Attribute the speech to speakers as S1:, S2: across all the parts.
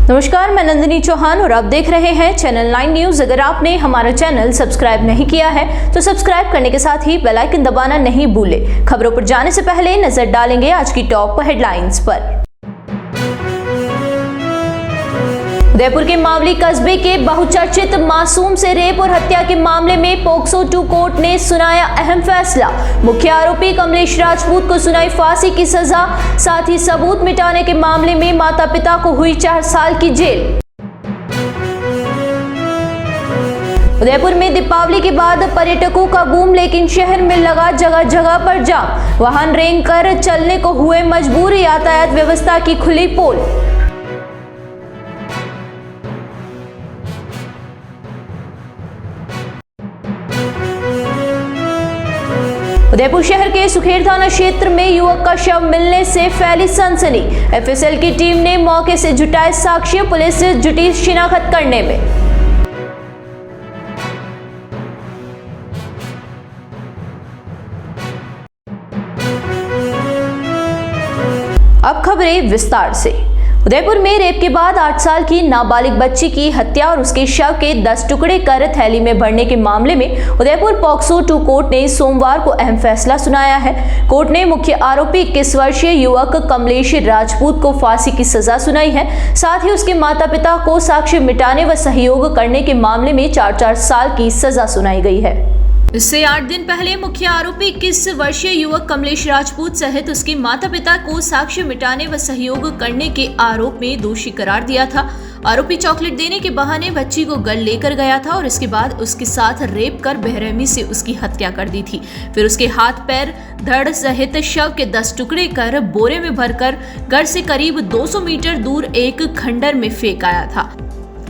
S1: नमस्कार, मैं नंदिनी चौहान और आप देख रहे हैं चैनल 9 न्यूज। अगर आपने हमारा चैनल सब्सक्राइब नहीं किया है तो सब्सक्राइब करने के साथ ही बेल आइकन दबाना नहीं भूलें। खबरों पर जाने से पहले नजर डालेंगे आज की टॉप हेडलाइंस पर। उदयपुर के मावली कस्बे के बहुचर्चित मासूम से रेप और हत्या के मामले में पोक्सो 2 कोर्ट ने सुनाया अहम फैसला। मुख्य आरोपी कमलेश राजपूत को सुनाई फांसी की सजा, साथ ही सबूत मिटाने के मामले में माता पिता को हुई 4 साल की जेल। उदयपुर में दीपावली के बाद पर्यटकों का बूम, लेकिन शहर में लगा जगह जगह पर जाम। वाहन रेंग कर चलने को हुए मजबूर, यातायात व्यवस्था की खुली पोल। उदयपुर शहर के सुखेर थाना क्षेत्र में युवक का शव मिलने से फैली सनसनी। एफएसएल की टीम ने मौके से जुटाए साक्ष्य, पुलिस जुटी शिनाख्त करने में। अब खबरें विस्तार से। उदयपुर में रेप के बाद 8 साल की नाबालिग बच्ची की हत्या और उसके शव के 10 टुकड़े कर थैली में भरने के मामले में उदयपुर पोक्सो 2 कोर्ट ने सोमवार को अहम फैसला सुनाया है। कोर्ट ने मुख्य आरोपी 21 वर्षीय युवक कमलेश राजपूत को फांसी की सजा सुनाई है। साथ ही उसके माता पिता को साक्ष्य मिटाने व सहयोग करने के मामले में 4 साल की सजा सुनाई गई है। इससे 8 दिन पहले मुख्य आरोपी 21 वर्षीय युवक कमलेश राजपूत सहित उसके माता पिता को साक्ष्य मिटाने व सहयोग करने के आरोप में दोषी करार दिया था। आरोपी चॉकलेट देने के बहाने बच्ची को घर लेकर गया था और इसके बाद उसके साथ रेप कर बेरहमी से उसकी हत्या कर दी थी। फिर उसके हाथ पैर धड़ सहित शव के 10 टुकड़े कर बोरे में भरकर घर से करीब 200 मीटर दूर एक खंडर में फेंक आया था।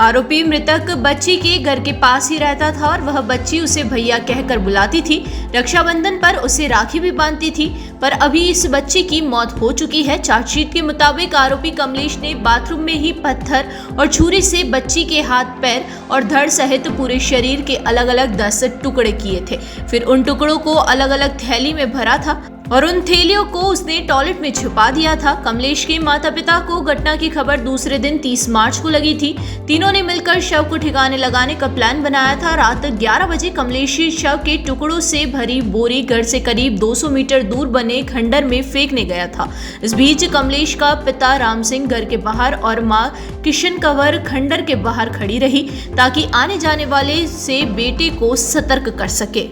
S1: आरोपी मृतक बच्ची के घर के पास ही रहता था और वह बच्ची उसे भैया कहकर बुलाती थी। रक्षाबंधन पर उसे राखी भी बांधती थी, पर अभी इस बच्ची की मौत हो चुकी है। चार्जशीट के मुताबिक आरोपी कमलेश ने बाथरूम में ही पत्थर और छुरी से बच्ची के हाथ पैर और धड़ सहित पूरे शरीर के अलग अलग 10 टुकड़े किए थे। फिर उन टुकड़ों को अलग अलग थैली में भरा था और उन थैलियों को उसने टॉयलेट में छुपा दिया था। कमलेश के माता पिता को घटना की खबर दूसरे दिन 30 मार्च को लगी थी। तीनों ने मिलकर शव को ठिकाने लगाने का प्लान बनाया था। रात 11 बजे कमलेश शव के टुकड़ों से भरी बोरी घर से करीब 200 मीटर दूर बने खंडर में फेंकने गया था। इस बीच कमलेश का पिता राम सिंह घर के बाहर और मां किशन कंवर खंडर के बाहर खड़ी रही ताकि आने जाने वाले से बेटे को सतर्क कर सके।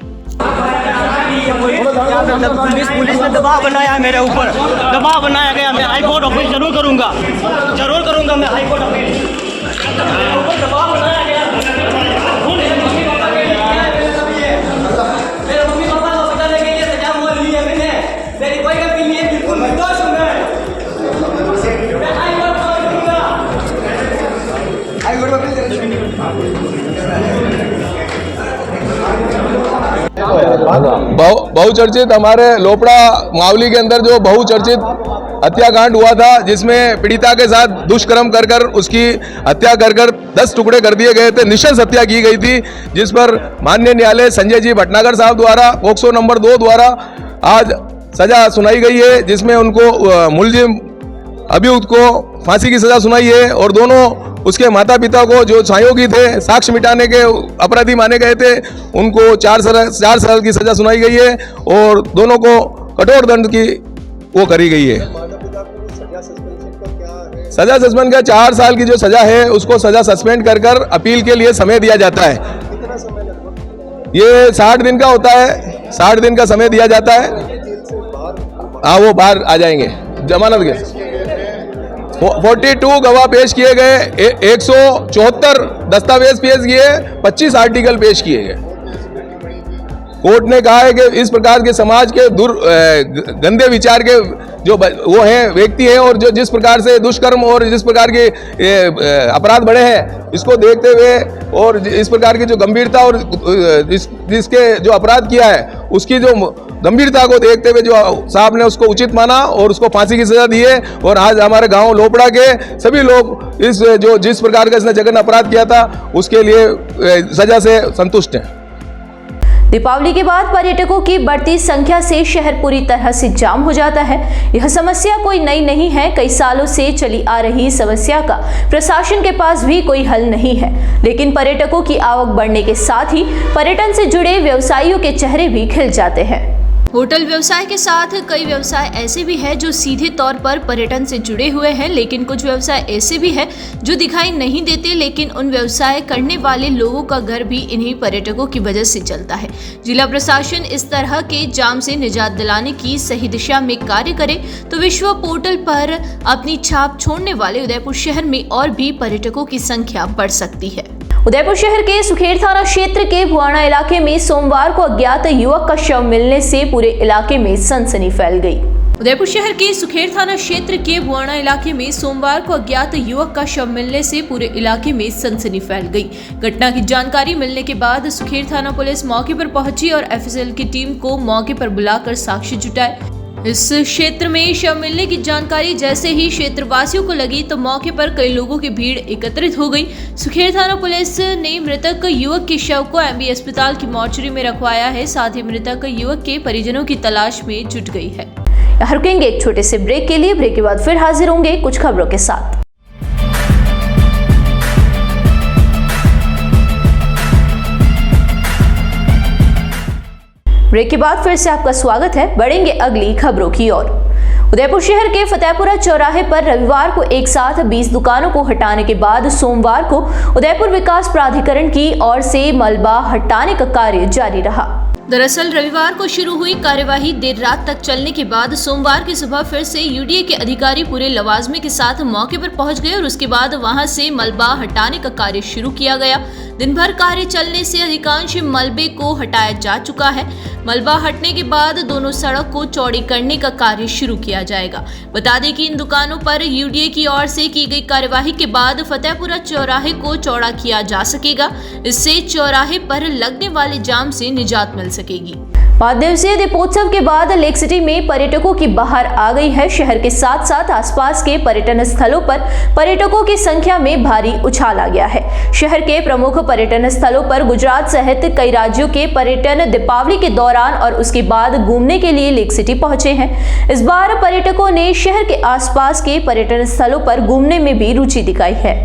S2: पुलिस ने दबाव बनाया मेरे ऊपर, दबाव बनाया गया। मैं हाई कोर्ट अपील जरूर करूंगा मैं हाई कोर्ट अपील। दबाव बनाया गया। मेरे मम्मी पापा को बचाने के लिए सजा मोल ली है मैंने। मेरी कोई गलती नहीं है, बिल्कुल निर्दोष हूं मैं हाई कोर्ट करूंगा। हाई कोर्ट अपील
S3: बहुचर्चित हमारे लोपड़ा मावली के अंदर जो बहुचर्चित हत्याकांड हुआ था, जिसमें पीड़िता के साथ दुष्कर्म कर उसकी हत्या कर 10 टुकड़े कर दिए गए थे, निशंस हत्या की गई थी, जिस पर माननीय न्यायालय संजय जी भटनागर साहब द्वारा पोक्सो नंबर 2 द्वारा आज सजा सुनाई गई है, जिसमें उनको मुलजिम अभियुक्त को फांसी की सजा सुनाई है और दोनों उसके माता पिता को जो सहयोगी थे, साक्ष्य मिटाने के अपराधी माने गए थे, उनको 4 साल की सजा सुनाई गई है और दोनों को कठोर दंड की वो करी गई है। सजा सस्पेंड का 4 साल की जो सजा है उसको सजा सस्पेंड कर अपील के लिए समय दिया जाता है। ये 60 दिन का होता है, 60 दिन का समय दिया जाता है। हाँ, वो बाहर आ जाएंगे जमानत के। 42 गवाह पेश किए गए, 174 दस्तावेज पेश किए, 25 आर्टिकल पेश किए गए। कोर्ट ने कहा है कि इस प्रकार के समाज के गंदे विचार के जो वो हैं व्यक्ति हैं और जो जिस प्रकार से दुष्कर्म और जिस प्रकार के अपराध बढ़े हैं, इसको देखते हुए और इस प्रकार की जो गंभीरता और जिसके जो अपराध किया है उसकी जो गंभीरता को देखते हुए जो साहब ने उसको उचित माना और उसको फांसी की सजा दी है। और आज हमारे गांव लोपड़ा के सभी लोग जिस प्रकार का इसने जघन्य अपराध किया था उसके लिए सजा से संतुष्ट हैं।
S1: दीपावली के बाद पर्यटकों की बढ़ती संख्या से शहर पूरी तरह से जाम हो जाता है। यह समस्या कोई नई नहीं है, कई सालों से चली आ रही समस्या का प्रशासन के पास भी कोई हल नहीं है। लेकिन पर्यटकों की आवक बढ़ने के साथ ही पर्यटन से जुड़े व्यवसायियों के चेहरे भी खिल जाते हैं। होटल व्यवसाय के साथ कई व्यवसाय ऐसे भी हैं जो सीधे तौर पर पर्यटन से जुड़े हुए हैं, लेकिन कुछ व्यवसाय ऐसे भी हैं जो दिखाई नहीं देते, लेकिन उन व्यवसाय करने वाले लोगों का घर भी इन्हीं पर्यटकों की वजह से चलता है। जिला प्रशासन इस तरह के जाम से निजात दिलाने की सही दिशा में कार्य करे तो विश्व पोर्टल पर अपनी छाप छोड़ने वाले उदयपुर शहर में और भी पर्यटकों की संख्या बढ़ सकती है। उदयपुर शहर के सुखेर थाना क्षेत्र के भुआना इलाके में सोमवार को अज्ञात युवक का शव मिलने से पूरे इलाके में सनसनी फैल गई। उदयपुर शहर के सुखेर थाना क्षेत्र के भुआना इलाके में सोमवार को अज्ञात युवक का शव मिलने से पूरे इलाके में सनसनी फैल गई। घटना की जानकारी मिलने के बाद सुखेर थाना पुलिस मौके पर पहुंची और एफएसएल की टीम को मौके पर बुलाकर साक्ष्य जुटाए। इस क्षेत्र में शव मिलने की जानकारी जैसे ही क्षेत्रवासियों को लगी तो मौके पर कई लोगों की भीड़ एकत्रित हो गई। सुखेर थाना पुलिस ने मृतक युवक के शव को एमबी अस्पताल की मॉर्चरी में रखवाया है। साथ ही मृतक युवक के परिजनों की तलाश में जुट गई है। यहाँ रुकेंगे एक छोटे से ब्रेक के लिए। ब्रेक के बाद फिर हाजिर होंगे कुछ खबरों के साथ। ब्रेक के बाद फिर से आपका स्वागत है। बढ़ेंगे अगली खबरों की ओर। उदयपुर शहर के फतेहपुरा चौराहे पर रविवार को एक साथ 20 दुकानों को हटाने के बाद सोमवार को उदयपुर विकास प्राधिकरण की ओर से मलबा हटाने का कार्य जारी रहा। दरअसल रविवार को शुरू हुई कार्यवाही देर रात तक चलने के बाद सोमवार की सुबह फिर से यूडीए के अधिकारी पूरे लवाजमे के साथ मौके पर पहुंच गए और उसके बाद वहां से मलबा हटाने का कार्य शुरू किया गया। दिन भर कार्य चलने से अधिकांश मलबे को हटाया जा चुका है। मलबा हटने के बाद दोनों सड़क को चौड़ी करने का कार्य शुरू किया जाएगा। बता दें कि इन दुकानों पर यूडीए की ओर से की गई कार्यवाही के बाद फतेहपुरा चौराहे को चौड़ा किया जा सकेगा। इससे चौराहे पर लगने वाले जाम से निजात मिल सकेगी। 5 दिवसीय दीपोत्सव के बाद लेक सिटी में पर्यटकों की बहार आ गई है। शहर के साथ साथ आसपास के पर्यटन स्थलों पर पर्यटकों की संख्या में भारी उछाल आ गया है। शहर के प्रमुख पर्यटन स्थलों पर गुजरात सहित कई राज्यों के पर्यटन दीपावली के दौरान और उसके बाद घूमने के लिए लेक सिटी पहुंचे हैं। इस बार पर्यटकों ने शहर के आसपास के पर्यटन स्थलों पर घूमने में भी रुचि दिखाई है।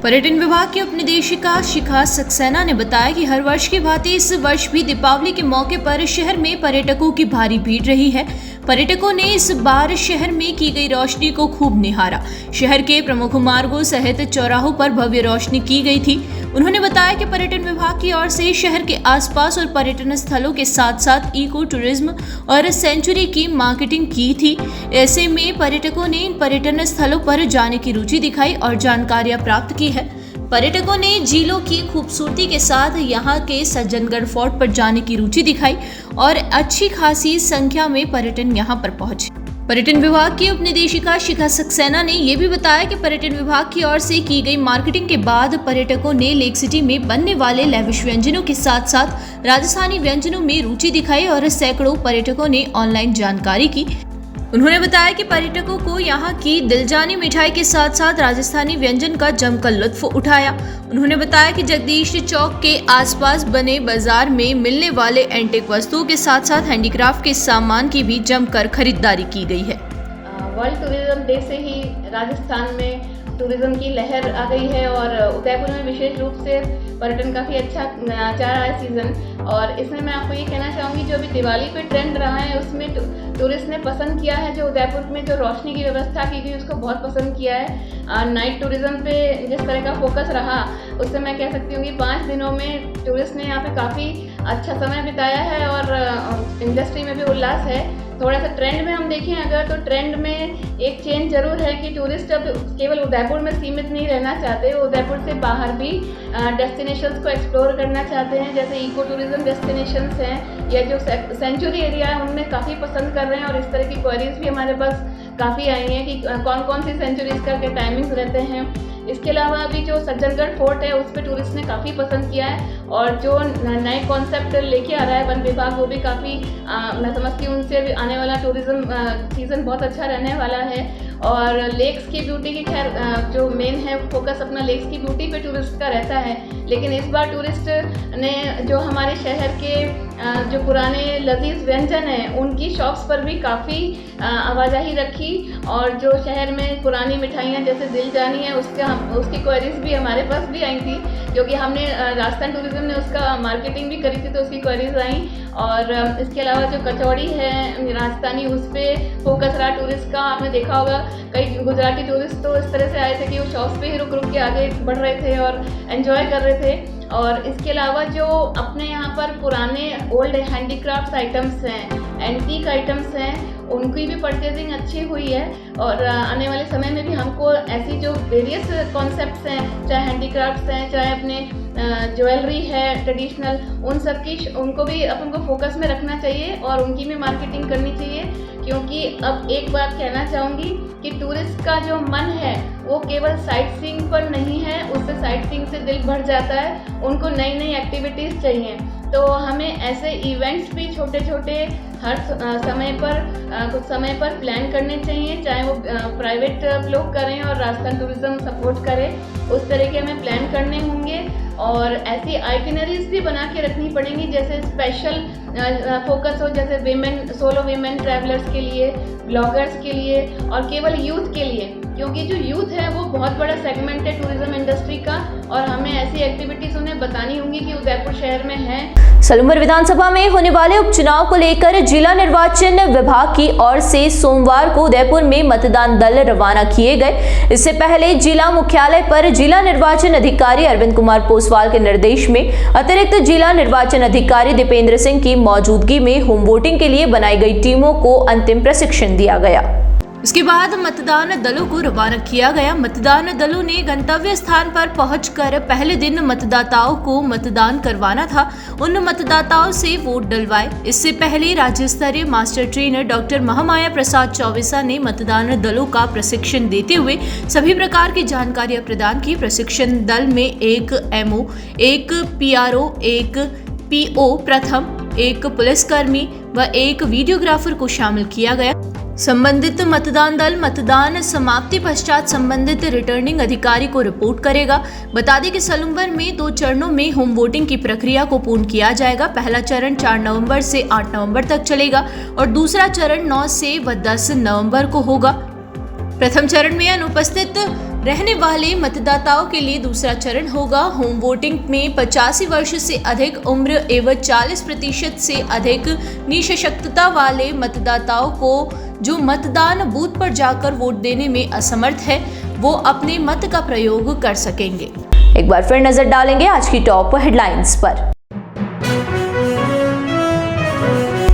S1: पर्यटन विभाग की उपनिदेशिका शिखा सक्सेना ने बताया कि हर वर्ष की भांति इस वर्ष भी दीपावली के मौके पर शहर में पर्यटकों की भारी भीड़ रही है। पर्यटकों ने इस बार शहर में की गई रोशनी को खूब निहारा। शहर के प्रमुख मार्गों सहित चौराहों पर भव्य रोशनी की गई थी। उन्होंने बताया कि पर्यटन विभाग की ओर से शहर के आसपास और पर्यटन स्थलों के साथ साथ इको टूरिज्म और सेंचुरी की मार्केटिंग की थी। ऐसे में पर्यटकों ने इन पर्यटन स्थलों पर जाने की रुचि दिखाई और जानकारियां प्राप्त की है। पर्यटकों ने झीलों की खूबसूरती के साथ यहाँ के सज्जनगढ़ फोर्ट पर जाने की रुचि दिखाई और अच्छी खासी संख्या में पर्यटन यहाँ पर पहुंचे। पर्यटन विभाग की उपनिदेशिका शिखा सक्सेना ने यह भी बताया कि पर्यटन विभाग की ओर से की गई मार्केटिंग के बाद पर्यटकों ने लेक सिटी में बनने वाले लेविश व्यंजनों के साथ साथ राजस्थानी व्यंजनों में रुचि दिखाई और सैकड़ों पर्यटकों ने ऑनलाइन जानकारी की। उन्होंने बताया कि पर्यटकों को यहाँ की दिलजानी मिठाई के साथ साथ राजस्थानी व्यंजन का जमकर लुत्फ उठाया। उन्होंने बताया कि जगदीश चौक के आसपास बने बाजार में मिलने वाले एंटीक वस्तुओं के साथ साथ हैंडीक्राफ्ट के सामान की भी जमकर खरीदारी की गई है।
S4: वर्ल्ड टूरिज्म डे से ही राजस्थान में टूरिज्म की लहर आ गई है और उदयपुर में विशेष रूप से पर्यटन काफ़ी अच्छा जा रहा है सीज़न। और इसमें मैं आपको ये कहना चाहूँगी जो अभी दिवाली पे ट्रेंड रहा है उसमें टूरिस्ट ने पसंद किया है। जो उदयपुर में जो रोशनी की व्यवस्था की गई उसको बहुत पसंद किया है। नाइट टूरिज्म पे जिस तरह का फोकस रहा उससे मैं कह सकती हूँ कि 5 दिनों में टूरिस्ट ने यहाँ पे काफ़ी अच्छा समय बिताया है और इंडस्ट्री में भी उल्लास है। थोड़ा सा ट्रेंड में हम देखें अगर तो ट्रेंड में एक चेंज जरूर है कि टूरिस्ट अब केवल उदयपुर में सीमित नहीं रहना चाहते, उदयपुर से बाहर भी डेस्टिनेशंस को एक्सप्लोर करना चाहते हैं। जैसे इको टूरिज्म डेस्टिनेशंस हैं या जो सेंचुरी एरिया है उनमें काफ़ी पसंद कर रहे हैं और इस तरह की क्वेरीज भी हमारे पास काफ़ी आई हैं कि कौन कौन सी सेंचुरीज का क्या टाइमिंग्स रहते हैं। इसके अलावा अभी जो सज्जनगढ़ फोर्ट है उस पर टूरिस्ट ने काफ़ी पसंद किया है और जो नए कॉन्सेप्ट लेके आ रहा है वन विभाग वो भी काफ़ी मैं समझती हूँ उनसे भी आने वाला टूरिज्म सीज़न बहुत अच्छा रहने वाला है। और लेक्स की ब्यूटी की खैर जो मेन है फोकस अपना लेक्स की ब्यूटी पे टूरिस्ट का रहता है, लेकिन इस बार टूरिस्ट ने जो हमारे शहर के जो पुराने लजीज व्यंजन हैं उनकी शॉप्स पर भी काफ़ी आवाजाही रखी, और जो शहर में पुरानी मिठाइयाँ जैसे दिल जानी है उसकी क्वेरीज भी हमारे पास भी आई थी, क्योंकि हमने राजस्थान टूरिज्म ने उसका मार्केटिंग भी करी थी, तो उसकी क्वेरीज आई। और इसके अलावा जो कचौड़ी है राजस्थानी, उस पर फोकस रहा टूरिस्ट का। आपने देखा होगा कई गुजराती टूरिस्ट तो इस तरह से आए थे कि वो शॉप्स पे ही रुक रुक के आगे बढ़ रहे थे और एंजॉय कर रहे थे। और इसके अलावा जो अपने यहाँ पर पुराने ओल्ड हैंडीक्राफ्ट्स आइटम्स हैं, एंटीक आइटम्स हैं, उनकी भी परचेजिंग अच्छी हुई है। और आने वाले समय में भी हमको ऐसी जो वेरियस कॉन्सेप्ट्स हैं, चाहे हैंडीक्राफ्ट्स हैं, चाहे अपने ज्वेलरी है ट्रेडिशनल, उनको भी अपन को फोकस में रखना चाहिए और उनकी भी मार्केटिंग करनी चाहिए। क्योंकि अब एक बात कहना चाहूँगी कि टूरिस्ट का जो मन है वो केवल साइट सीइंग पर नहीं है, उससे साइट सीइंग से दिल भर जाता है, उनको नई नई एक्टिविटीज़ चाहिए। तो हमें ऐसे इवेंट्स भी छोटे छोटे हर समय पर कुछ समय पर प्लान करने चाहिए, चाहे वो प्राइवेट लोग करें और राजस्थान टूरिज्म सपोर्ट करे, उस तरह के हमें प्लान करने होंगे। और ऐसी आइटिनरीज भी बना के रखनी पड़ेंगी, जैसे स्पेशल फोकस हो, जैसे सोलो वीमेन ट्रैवलर्स के लिए, ब्लॉगर्स के लिए और केवल यूथ के लिए, क्योंकि जो यूथ है वो बहुत बड़ा सेगमेंट है टूरिज्म इंडस्ट्री का, और हमें ऐसी एक्टिविटीज़ उन्हें बतानी होंगी कि उदयपुर शहर में है।
S1: सलूमर विधानसभा में होने वाले उपचुनाव को लेकर जिला निर्वाचन विभाग की ओर से सोमवार को उदयपुर में मतदान दल रवाना किए गए। इससे पहले जिला मुख्यालय पर जिला निर्वाचन अधिकारी अरविंद कुमार पोसवाल के निर्देश में अतिरिक्त जिला निर्वाचन अधिकारी दीपेंद्र सिंह की मौजूदगी में होम वोटिंग के लिए बनाई गई टीमों को अंतिम प्रशिक्षण दिया गया। इसके बाद मतदान दलों को रवाना किया गया। मतदान दलों ने गंतव्य स्थान पर पहुंचकर पहले दिन मतदाताओं को मतदान करवाना था, उन मतदाताओं से वोट डलवाए। इससे पहले राज्य स्तरीय मास्टर ट्रेनर डॉक्टर महामाया प्रसाद चौविसा ने मतदान दलों का प्रशिक्षण देते हुए सभी प्रकार की जानकारियां प्रदान की। प्रशिक्षण दल में एक एमओ, एक पीआरओ, एक पीओ प्रथम, एक पुलिसकर्मी व एक वीडियोग्राफर को शामिल किया गया। संबंधित मतदान दल मतदान समाप्ति पश्चात संबंधित रिटर्निंग अधिकारी को रिपोर्ट करेगा। बता दें कि सलूमर में 2 चरणों में होम वोटिंग की प्रक्रिया को पूर्ण किया जाएगा। पहला चरण 4 नवंबर से 8 नवंबर तक चलेगा और दूसरा चरण 9 से 10 नवंबर को होगा। प्रथम चरण में अनुपस्थित रहने वाले मतदाताओं के लिए दूसरा चरण होगा। होम वोटिंग में 85 वर्ष से अधिक उम्र एवं 40% से अधिक निःशक्तता वाले मतदाताओं को जो मतदान बूथ पर जाकर वोट देने में असमर्थ है, वो अपने मत का प्रयोग कर सकेंगे। एक बार फिर नजर डालेंगे आज की टॉप हेडलाइंस पर।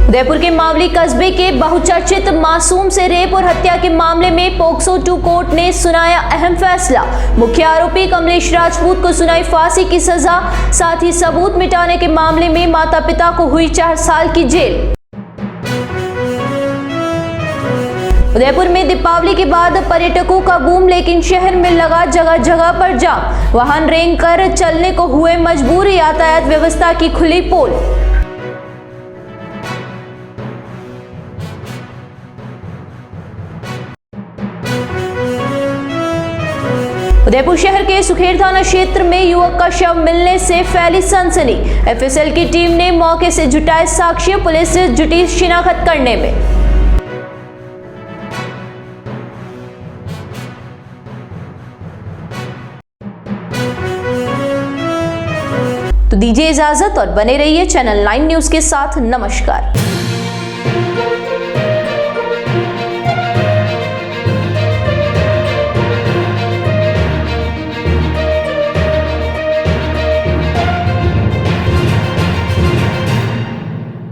S1: उदयपुर के मावली कस्बे के बहुचर्चित मासूम से रेप और हत्या के मामले में पोक्सो 2 कोर्ट ने सुनाया अहम फैसला। मुख्य आरोपी कमलेश राजपूत को सुनाई फांसी की सजा। साथ ही सबूत मिटाने के मामले में माता पिता को हुई 4 साल की जेल। उदयपुर में दीपावली के बाद पर्यटकों का बूम, लेकिन शहर में लगा जगह जगह पर जाम। वाहन रेंग कर चलने को हुए मजबूर, यातायात व्यवस्था की खुली पोल। उदयपुर शहर के सुखेर थाना क्षेत्र में युवक का शव मिलने से फैली सनसनी। एफएसएल की टीम ने मौके से जुटाए साक्ष्य, पुलिस जुटी शिनाख्त करने में। तो दीजिए इजाजत और बने रहिए चैनल 9 न्यूज के साथ। नमस्कार।